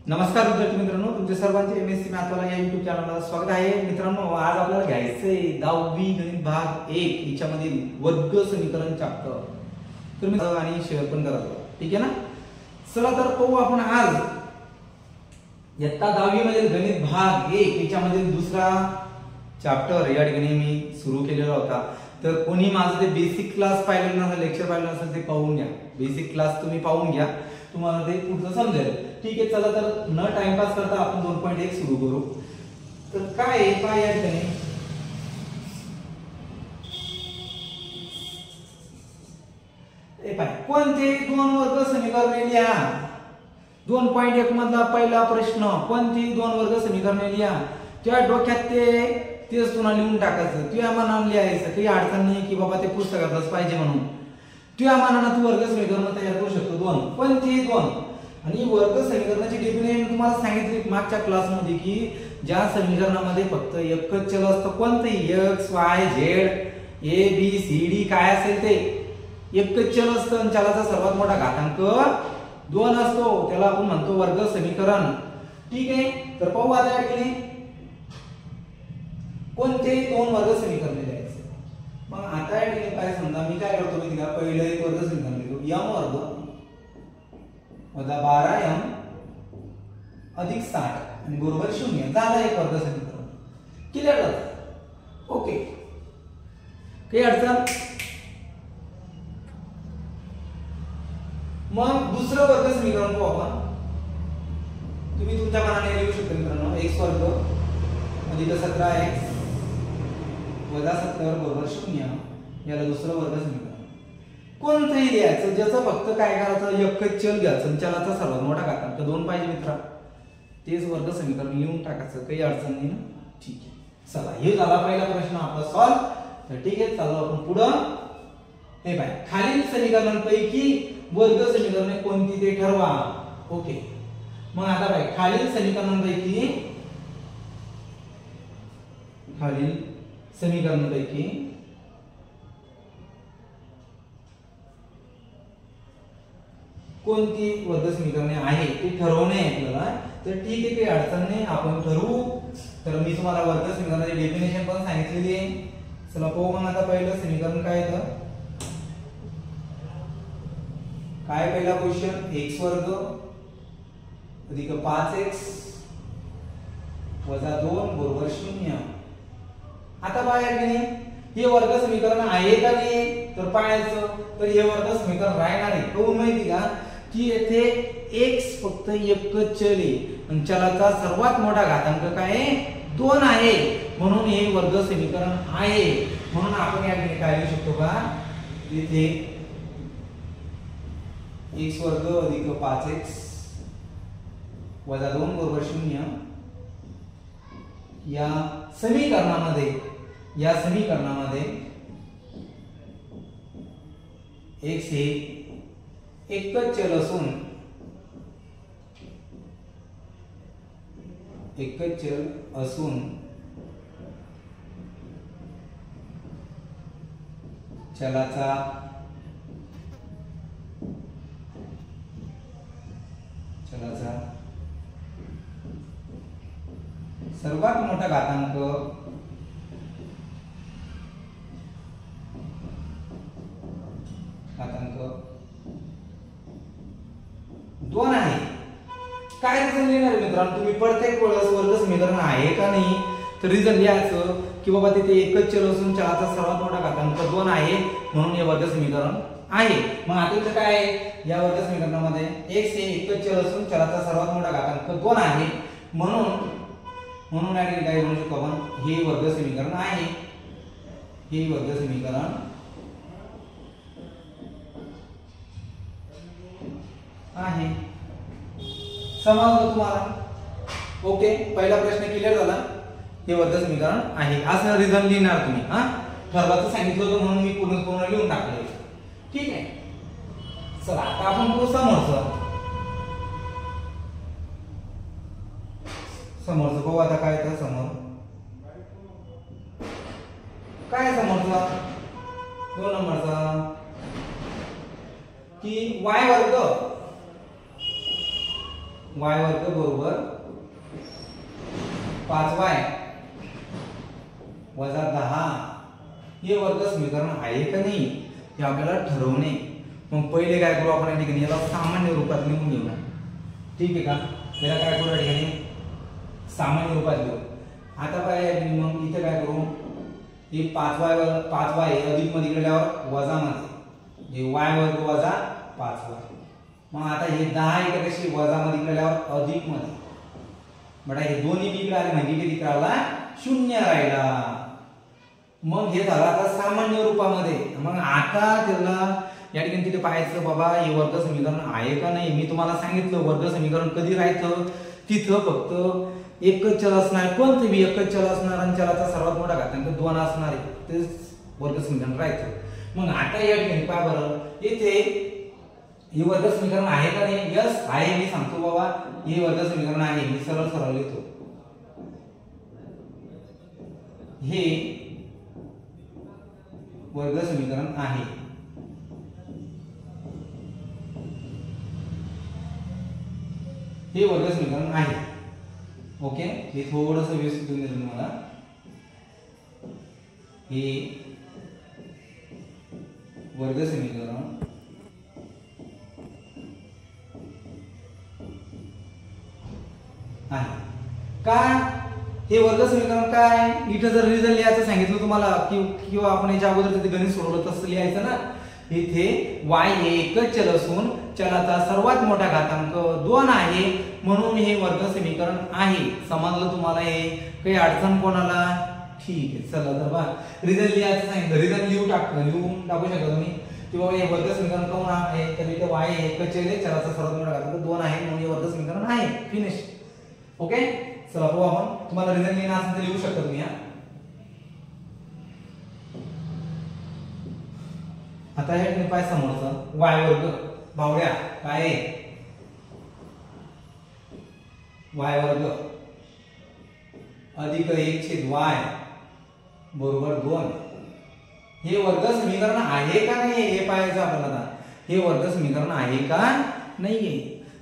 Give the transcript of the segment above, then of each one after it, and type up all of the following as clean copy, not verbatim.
नमस्कार विद्यार्थी मित्रांनो, तुमच्या सर्वांचे एमएससी मॅथवाला या YouTube चॅनलला स्वागत आहे। मित्रांनो, आज आपल्याला घ्यायचंय 10वी गणित भाग 1 याच्यामधील वर्ग समीकरण चॅप्टर। तर मी आणि शेअर पण करतो, ठीक आहे ना। चला तर पाहू आपण आज इयत्ता 10वी मधील गणित भाग 1 याच्यामधील दुसरा चॅप्टर या ठिकाणी मी सुरू केलेला होता। तर कोणी माझं ते बेसिक क्लास पाहिलेलं नसेल, लेक्चर पाहिलेलं नसेल ते पाहून घ्या। बेसिक क्लास तुम्ही पाहून घ्या, तुम्हाला ते पुढचं समजेल, ठीक आहे। चला तर न टाइमपास करता आपण 2.1 सुरू करू। तर काय आहे काय या ठिकाणी कोणते दोन वर्ग समीकरणे लिहा। 2.1 मधला पहिला प्रश्न, कोणती दोन वर्ग समीकरणे लिहा। त्या डोक्यात तेच तुला लिहून टाकायचं, तुझ्या मनाने लिहायचं, काही अडचण नाही की बाबा ते पुस्तकातच पाहिजे म्हणून। तुझ्या मनाने तू वर्ग समीकरण तयार करू शकतो, दोन कोणती दोन। आणि वर्ग समीकरणाची डेफिनेशन तुम्हाला सांगितली मागच्या क्लासमध्ये की ज्या समीकरणामध्ये फक्त एकच चल असतं, कोणतेही x y z a b c d काय असेल ते एकच चल असतं आणि चलाचा सर्वात मोठा घातांक 2 असतो, त्याला आपण म्हणतो वर्ग समीकरण, ठीक आहे। तर पाहू आता या ठिकाणी कोणते दोन वर्ग समीकरणे द्यायचे। मग आता या ठिकाणी काय समजा मी काय करतो मी तिला पहिलं एक वर्ग समीकरण लिहितो, m वर्ग वजा 12m अधिक 60 आणि बरोबर 0 झाला एक वर्ग समीकरण। क्लिअर झालं, ओके। काही अडचण? मग दुसरं वर्ग समीकरण पाहू आपण। तुम्ही तुमच्या मनाने लिहू शकता मित्रांनो, x वर्ग अधिक 17x वजा 70 बरोबर 0, याला दुसरं वर्ग समीकरण। कोणतंही लिहायचं, ज्याचं फक्त काय करायचं एकच चल घ्यायचं, चलाचा सर्वात मोठा घातांक 2 पाहिजे मित्रा, तेच वर्ग समीकरण लिहून टाकायचं, काही अडचण नाही ना, ठीक आहे। चला हे झाला पहिला प्रश्न आपला सॉल्व। तर ठीक आहे, चालू आपण पुढं। हे पाय खालील समीकरणांपैकी वर्ग समीकरणे कोणती ते ठरवा, ओके। मग आता पाय खालील समीकरणांपैकी कोणती वर्ग समीकरणे आहे ते ठरवणे आपल्याला। तर ठीक आहे, काही अडचण नाही, आपण ठरवू। तर मी तुम्हाला वर्ग समीकरणाची डेफिनेशन पण सांगितलेली आहे। चला पाहू मग आता पहिलं समीकरण काय आहे। काय पहिला क्वेश्चन, x वर्ग अधिक 5x वजा 2 बरोबर 0। आता बाहेर गेले हे वर्ग समीकरण आहे का नाही तर पाहायचं। तर हे वर्ग समीकरण राहणार आहे, कोण माहिती का की येथे x फक्त एकच चल आहे आणि चलाचा सर्वात मोठा घातांक काय आहे 2 आहे, म्हणून हे वर्ग समीकरण आहे। म्हणून आपण या ठिकाणी काय लिहू शकतो का, इथे x वर्ग अधिक 5x वजा 2 बरोबर 0 या समीकरणामध्ये x हे एकच चल असून चलाचा सर्वात मोठा घातांक 2 आहे। काय रिझन लिहिणार मित्रांनो, तुम्ही प्रत्येक वेळेस वर्ग समीकरण आहे का नाही तर रिझन लिहायचं की बाबा तिथे एकच चल असून चलाचा सर्वात मोठा घातांक 2 आहे, म्हणून हे वर्ग समीकरण आहे। मग आता इथे काय आहे, या वर्ग समीकरणामध्ये x हे एकच चल असून चलाचा सर्वात मोठा घातांक 2 आहे, म्हणून या काय म्हणू शकतो आपण, हे वर्ग समीकरण आहे। हे वर्ग समीकरण आहे, समजलं तुम्हाला, ओके। पहिला प्रश्न क्लिअर झाला, हे वर्ग समीकरण आहे असं रिझन लिहिणार तुम्ही। ठरवायचं सांगितलं होतं म्हणून मी पूर्ण लिहून टाकलं, ठीक आहे। चला आता आपण पुढे समोरचं पाहू। आता काय तर समोरचा दोन नंबरचा की y वर्ग वाय वर्ग बरोबर 5y वजा 10 हे वर्ग समीकरण आहे का नाही हे आपल्याला ठरवणे. मग पहिले काय करू आपण या ठिकाणी याला सामान्य रूपात लिहून घेऊ. ठीक आहे का. याला काय करू या ठिकाणी सामान्य रूपात लिहू. आता काय मग इथे काय करू हे 5y अधिक मध्ये गेल्यावर वजा मध्ये जे y वर्ग वजा 5y. मग आता हे 10 इकडे कशी वजा मध्ये गेल्यावर अधिक मध्ये बडा हे दोन्ही इकडे आले म्हणजे किती राहिला 0 राहिला. मग हे झालं आता सामान्य रूपामध्ये. मग आता त्याला या ठिकाणी तिथे पाहायचं बाबा हे वर्ग समीकरण आहे का नाही. मी तुम्हाला सांगितलं वर्ग समीकरण कधी राहायचं तिथं फक्त एकच चल असणार कोणते बी एकच चल असणार आणि चलाचा सर्वात मोठा घातांक 2 असणार आहे तेच वर्ग समीकरण राहायचं. मग आता या ठिकाणी पहा बरं इथे हे वर्ग समीकरण आहे का नाही. यस आहे. मी सांगतो बाबा हे वर्ग समीकरण आहे. मी सरळ सरळ लिहितो हे वर्ग समीकरण आहे. हे वर्ग समीकरण आहे. ओके हे थोडंसं व्यवस्थित लिहून देतो मला. हे वर्ग समीकरण आहे का. हे वर्ग समीकरण काय इथे जर रिझल्ट लिहायचं सांगितलं तुम्हाला किंवा आपण याच्या अगोदर ते गणित सोडवलं तसं लिहायचं ना. इथे y हे एकच चल असून चलाचा सर्वात मोठा घातांक 2 आहे म्हणून हे वर्ग समीकरण आहे. समजलं तुम्हाला. हे काही अडचण कोणाला. ठीक आहे चला तर बघा रिझल्ट लिहायचं सांगितलं रिझल्ट लिहून टाकू शकता तुम्ही किंवा हे वर्ग समीकरण कोण आहे तर इथे y हे एकच चल आहे चलाचा सर्वात मोठा घातांक 2 आहे म्हणून हे वर्ग समीकरण आहे. फिनिश. ओके चला पाहू आपण. तुम्हाला रिझल्ट लिहायचं असेल तर लिहू शकता तुम्ही. आता हे ठिकाणी काय समोरचं y वर्ग बावड्या काय आहे y वर्ग अधिक 1/y बरोबर 2 हे वर्ग समीकरण आहे का नाही हे पाहायचं आपल्याला. हे वर्ग समीकरण आहे का नाहीये.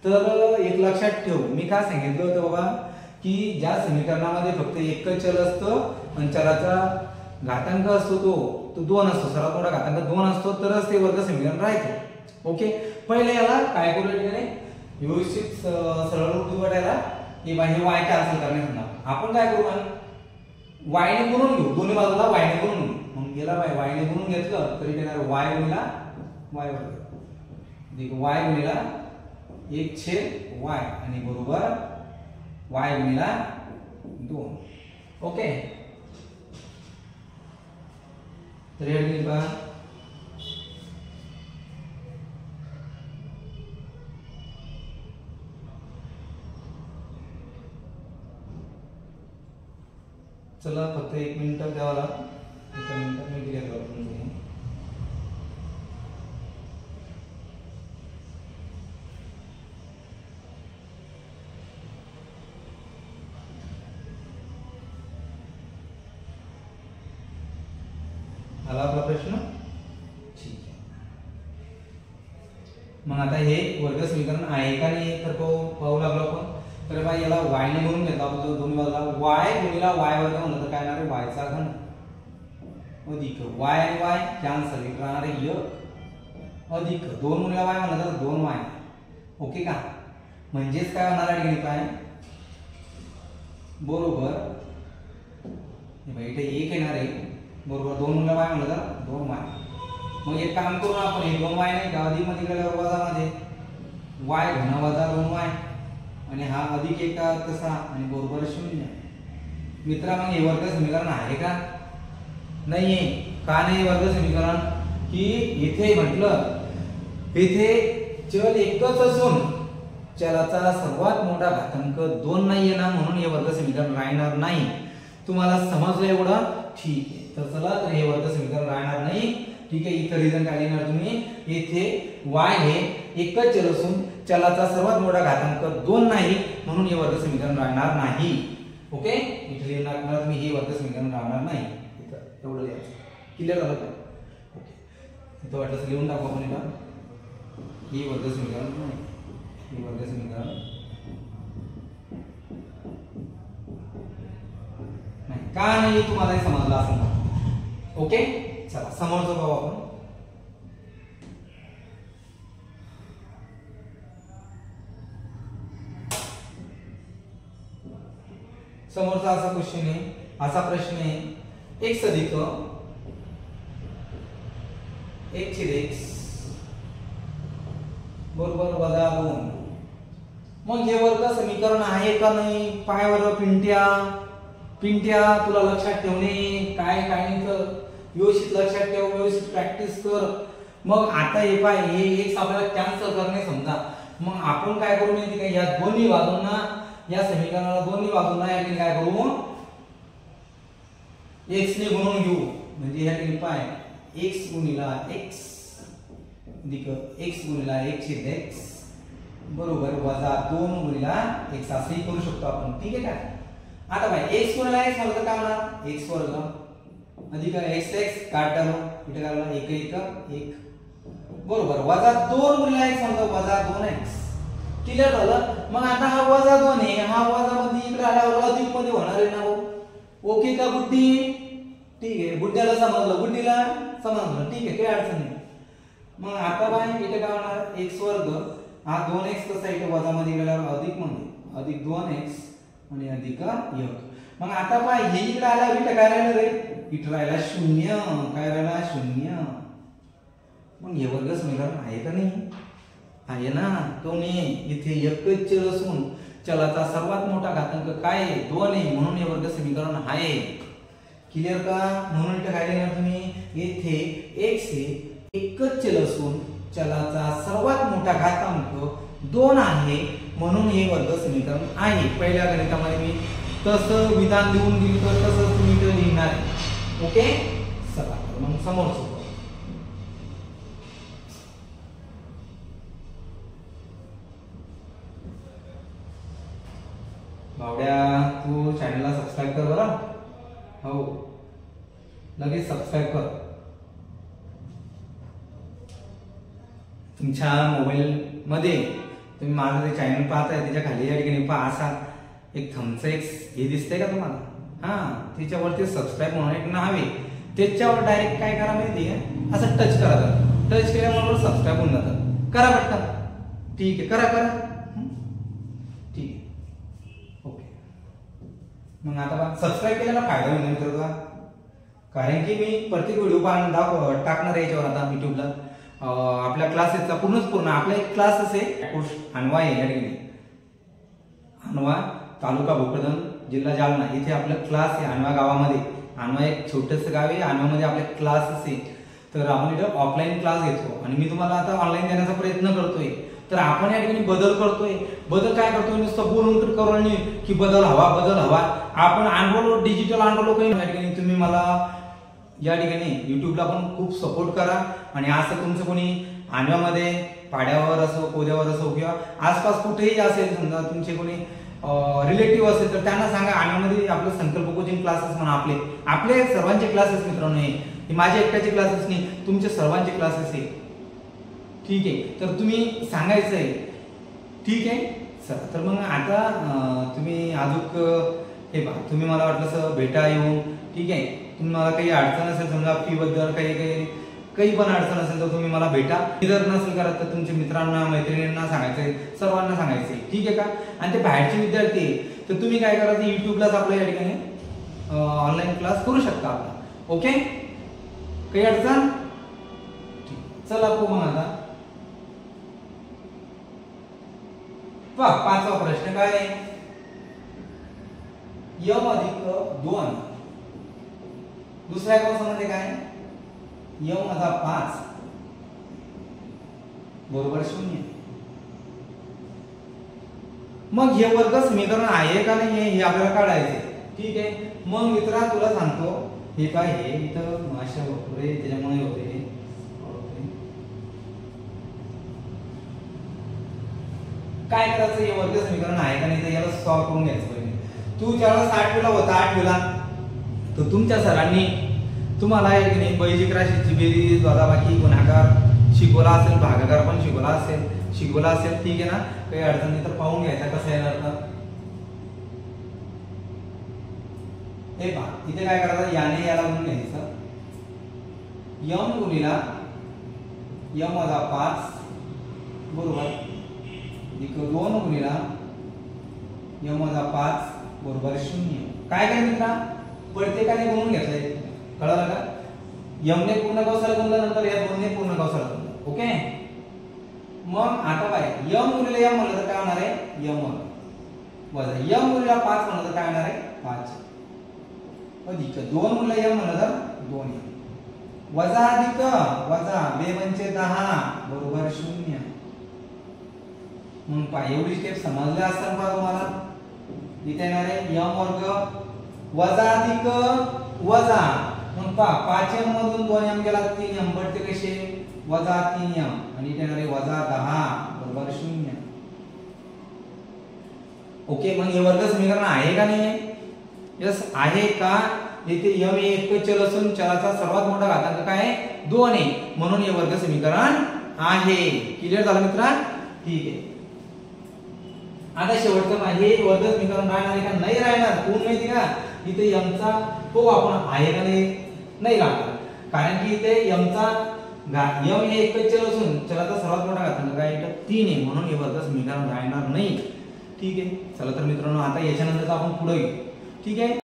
तर एक लक्षात ठेव मी काय सांगितलं होतं बाबा की ज्या समीकरणामध्ये फक्त एकच चल असतं आणि चलाचा घातांक असतो तो 2 असतो सर्वात मोठा घातांक 2 असतो तरच ते वर्ग समीकरण राहते. ओके पहिले याला काय करू ठिकाणी व्यवस्थित सरळ रूप वाटायला की बाहेर y कॅन्सल करण्यासाठी आपण काय करू y ने गुणून घेऊ. दोन्ही बाजूला y ने गुणून घेऊ. मग गेला y ने गुणून घेतलं तरी येणार y गुणिला y वर्ग अधिक y गुणिला 1/y आणि बरोबर y गुणिला 2. ओके तर हे ठिकाणी पहा चला फक्त 1 मिनिट द्यावा लागेल. 1 मिनिट मी क्लिअर करतो. आला आपला प्रश्न. ठीक आहे. मग आता हे वर्ग समीकरण आहे का नाही तर पाहू लागलो आपण. तर बघा याला y ने गुणून घेतो आपण दोन्ही बाजूला y गुणिला y वर्ग म्हणलं तर काय येणार आहे y चा घन अधिक y आणि y कॅन्सल इकडे राहणार आहे 1 अधिक 2 गुणिला y म्हणलं तर 2y. ओके का. म्हणजेच काय होणार आहे काय बरोबर हे इथे 1 येणार आहे बरोबर 2 गुणिला y म्हणलं तर 2y. मग एक काम करू आपण हे 2y नाही का अधिक मध्ये गेल्यावर वजा मध्ये y घन वजा 2y आणि हा अधिक 1 कसा आणि बरोबर 0. मित्रा मग हे वर्ग समीकरण आहे का नाहीये. का नाही वर्ग समीकरण की इथे म्हटलं इथे चल एकच असून चलाचा सर्वात मोठा घातांक 2 नाहीये ना म्हणून हे वर्ग समीकरण राहणार नाही. तुम्हाला समजलं एवढं. ठीक आहे. तर चला तर हे वर्ग समीकरण राहणार नाही. ठीक आहे. इथे रिझन काय लिहिणार तुम्ही इथे y हे एकच चल असून चलाचा सर्वात मोठा घातांक 2 नाही म्हणून हे वर्ग समीकरण राहणार नाही. ओके इथे लिहिणार तुम्ही हे वर्ग समीकरण राहणार नाही. इथं एवढं लिहायचं. क्लिअर झालं का. ओके इथं वाटलं लिहून टाकू आपण. इथं ही वर्ग समीकरण नाही. हे वर्ग समीकरण का नाही तुम्हाला समजलं असेल. ओके चला समोरचं पाहू आपण. समोरचा असा क्वेश्चन आहे, असा प्रश्न आहे, x अधिक 1/x बरोबर वजा 2. मग हे वर्ग समीकरण आहे का नाही? पाय वर्ग पिंट्या तुला लक्षात ठेवणे काय काय नाही तर व्यवस्थित लक्षात ठेव, व्यवस्थित प्रॅक्टिस कर. मग आता हे पाय हे x आपल्याला कॅन्सल करणे समजा. मग आपण काय करू माहिती का, या दोन्ही बाजूंना या समीकरणाला दोन्ही बाजूंना या ठिकाणी काय करू x ने गुणून घेऊ. म्हणजे या ठिकाणी पाय x गुणिला x अधिक x गुणिला 1/x बरोबर वजा 2 गुणिला x असंही करू शकतो आपण. ठीक आहे का? आता पाय x गुणिला x म्हणजे काय होणार x वर्ग अधिक xx काट टाकू इथे काय होणार 1 बरोबर वजा 2 गुणिला x म्हणजे वजा 2x. क्लियर झालं. मग आता हा वजा 2 आहे, हा वजा मध्ये इकडे आल्यावर अधिक मध्ये होणार आहे ना. ओके का बुद्धी? ठीक आहे, बुद्ध्याला समजलं, बुद्धीला समजलं. ठीक आहे, काही अडचण नाही. मग आता बाय इथे काय होणार x वर्ग हा 2x कसा इथे वजा मध्ये गेल्यावर अधिक मध्ये अधिक 2x आणि अधिक 1. मग आता बाय हे इकडे आल्यावर इथे काय राहिलं रे? इथे राहिला 0. काय राहिला 0. मग हे वर्ग समीकरण आहे का नाही? आहे ना. तो नाही इथे एकच चल असून चलाचा सर्वात मोठा घातांक काय आहे? 2 आहे. म्हणून हे वर्ग समीकरण आहे. क्लियर का? म्हणून इथे काय लिहिणार तुम्ही? येथे x हे एकच चल असून चलाचा सर्वात मोठा घातांक 2 आहे. म्हणून हे वर्ग समीकरण आहे. पहिल्या गणितामध्ये मी तसं विधान लिहून दिलं तर तसंच तुम्ही इथे लिहिणार आहे. ओके चला मग समोरचं भावड्या तू चॅनलला सबस्क्राइब कर बरं. हो लगेच सबस्क्राइब कर. तुमच्या मोबाईल मध्ये तुम्ही माझं ते चॅनल पाहताय त्याच्या खाली या ठिकाणी पहा असा एक थंबचं एक हे दिसतंय का तुम्हाला? हा त्याच्यावरती सबस्क्राइब म्हणून एक नाव आहे. त्याच्यावर डायरेक्ट काय करा माहिती आहे? असं टच करा. टच केल्याबरोबर सबस्क्राइब होऊन जातं. करा पटकन. ठीक आहे करा. ठीक आहे ओके. मग आता सबस्क्राइब केल्याला फायदा होईल मित्र का? कारण की मी प्रत्येक व्हिडिओ टाकणार आहे याच्यावर आता युट्यूबला. आपल्या क्लासेसचा पूर्ण आपला एक क्लासेस आहे अनवा आहे या ठिकाणी. अनवा तालुका भोकरदन जिल्हा जालना इथे आपला क्लास आहे. अनवा गावामध्ये अनवा एक छोटंसं गाव आहे. अनवामध्ये आपले क्लासेस आहे. तर आपण इथे ऑफलाईन क्लास घेतो आणि मी तुम्हाला आता ऑनलाईन देण्याचा प्रयत्न करतोय. तर आपण या ठिकाणी बदल करतोय. बदल काय करतोय? नुसतं बोलून करून की बदल हवा. आपण अनरोल डिजिटल अनरोल काही या ठिकाणी तुम्ही मला या ठिकाणी युट्यूबला पण खूप सपोर्ट करा. आणि असं तुमचं कोणी अनव्यामध्ये पाड्यावर असो कोद्यावर असो किंवा आसपास कुठेही असेल समजा तुमचे कोणी रिलेटिव्ह असेल तर त्यांना सांगा अनव्यामध्ये आपलं संकल्प कोचिंग क्लासेस म्हणा आपले सर्वांचे क्लासेस मित्रांनो हे माझे एकट्याचे क्लासेस नाही तुमचे सर्वांचे क्लासेस आहे. ठीक आहे तर तुम्ही सांगायचं आहे. ठीक आहे चला तर मग आता तुम्ही अजून हे पहा तुम्ही मला वाटलं भेटा येऊन. ठीक आहे तुम्हाला काही अडचण असेल समजा फी बद्दल काही पण अडचण असेल तर तुम्ही मला भेटा. जर नसेल करत तर तुमच्या मित्रांना मैत्रिणींना सांगायचंय सर्वांना सांगायचंय. ठीक आहे का? आणि ते बाहेरचे विद्यार्थी तर तुम्ही काय करायचं युट्यूबलाच आपल्या या ठिकाणी ऑनलाईन क्लास करू शकता आपला. ओके काही अडचण? चला मग आता पाचवा प्रश्न काय आहे? यम अधिक 2 दुसऱ्या कंसामध्ये काय यम वजा 5 बरोबर 0. मग हे वर्ग समीकरण आहे का नाही हे आपल्याला काढायचे. ठीक आहे मग मित्रा तुला सांगतो हे काय हे इथं माशा वगैरे त्याच्यामुळे होते. काय करायचं हे वर्ग समीकरण आहे का नाही तर याला सॉल्व्ह करून घ्यायचं पहिले. तू ज्यावेळेस 8वीला होता 8वीला तर तुमच्या सरांनी तुम्हाला बैजिक राशीची बेरीज वजाबाकी गुणाकार शिकवला असेल भागाकार पण शिकवला असेल. ठीक आहे ना काही अडचण नाही तर पाहून घ्यायचा कसं येणार तर हे पहा इथे काय करायचं, याने याला गुणून घ्यायचं, यम गुणिला यम वजा 5 बरोबर अधिक 2 गुणिला यम वजा 5 बरोबर 0. काय करायचं मित्रा, प्रत्येकाने गुणून घेतलंय, कळलं का? यम ने पूर्ण कौसाला गुणलं, नंतर या 2 ने पूर्ण कौसाला गुणलं. ओके, मग आता काय, यम गुणिले यम म्हणलं तर काय होणार आहे, यम वजा यम गुणिला 5 म्हणलं तर काय होणार आहे, 5 अधिक 2 गुणिले यम म्हणलं तर 2 वजा अधिक वजा 2 पंचे 10 बरोबर 0. मग पहा एवढी स्टेप समजल्या असतात का तुम्हाला? इथे येणार आहे यम वर्ग वजा अधिक वजा, मग पहा 5m मधून 2m गेला 3m पडते कसे, वजा 3m आणि इथे येणार आहे वजा 10 बरोबर 0. ओके, मग हे वर्ग समीकरण आहे का नाही? यस आहे का? येथे m हे एक चल असून चलाचा सर्वात मोठा घातांक काय आहे, 2 आहे, म्हणून हे वर्ग समीकरण आहे. क्लिअर झालं मित्रा? ठीक आहे. आता शेवटचं हे वर्ग समीकरण राहणार आहे का नाही राहणार, कोण माहिती का? इथे m चा तो आपण आहे का नाही राहणार, कारण की इथे m चा m हे एक चल असून चलाचा सर्वात मोठा घातांक काय आहे, 3 आहे, म्हणून हे वर्ग समीकरण राहणार नाही. ठीक आहे, चला तर मित्रांनो आता याच्यानंतर आपण पुढे घेऊ. ठीक आहे.